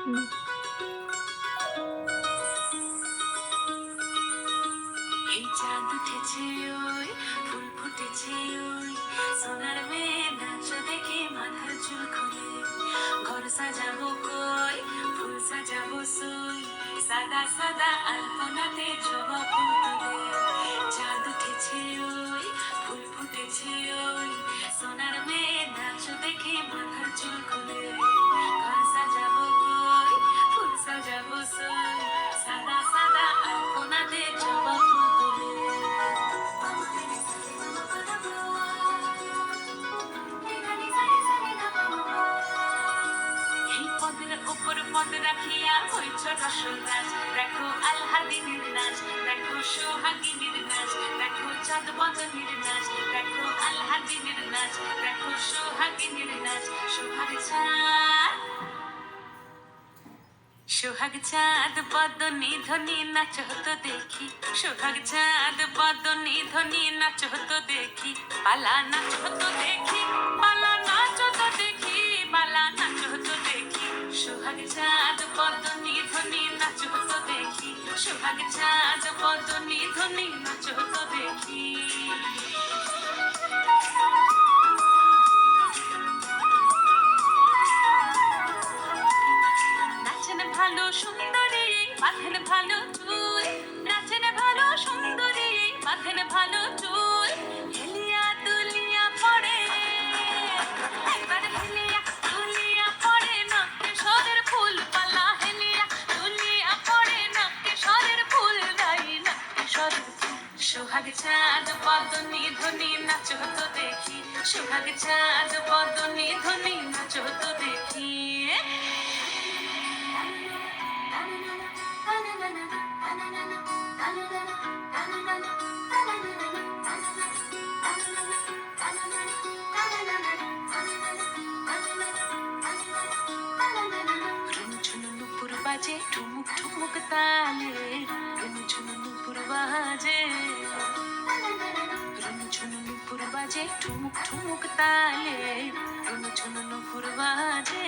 হুম। এই চাঁদ উঠেছে ওই ফুল ফুটেছে ওই সোনার মেয়ে নাচ দেখে মাথার চুল খুলে ঘর সাজাবো কই ফুল সাজাবো সই সাদা সাদা আলপনাতে জবা ফুল তুলে চাঁদ উঠেছে ওই ফুল ফুটেছে ওই সোনার মেয়ে নাচ দেখে মাথার চুল খুলে ঘর সাজাবো কই ফুল সাজাবো সই সাদা সাদা আলপনাতে জবা ফুল তুলে এই পদের উপর পদ রাখিয়া হইছ রসল গাছ দেখো আল্লাদিনের নাচ দেখো সোহাগিনীর নাচ দেখো চাঁদ বদনের নাচ দেখো আল্লাদিনের নাচ দেখো সোহাগিনীর নাচ সোহাগ চাঁদ সোহাগ চাঁদ বদনী ধ্বনি নাচ হতো দেখি সোহাগ চাঁদ বদনী ধ্বনি নাচ হতো দেখি পালা নাচ হতো দেখি পালা নাচ হতো দেখি পালা নাচ হতো দেখি সোহাগ চাঁদ বদনী ধ্বনি নাচ হতো দেখি সোহাগ চাঁদ বদনী ধ্বনি নাচ হতো দেখি নাচেন ভালো সুন্দরী বাঁধেন ভালো চুল নাচেন ভালো সুন্দরী বাঁধেন ভালো চুল হেলিয়া দুলিয়া পড়ে একবার হেলিয়া দুলিয়া পড়ে নাকে সরের ফুল পালা হেলিয়া দুলিয়া পড়ে নাকে সরের ফুল গাই নাকে সরের সোহাগ চাঁদ বদনী ধ্বনি নাচ হতো দেখি সোহাগ চাঁদ বদনী ধ্বনি নাচ হতো দেখি রুনঝুন নুপুর বাজে ঠুমুক ঠুমুক তালে রুনঝুন নুপুর বাজে রুনঝুন নুপুর বাজে ঠুমুক ঠুমুক তালে রুনঝুন নুপুর বাজে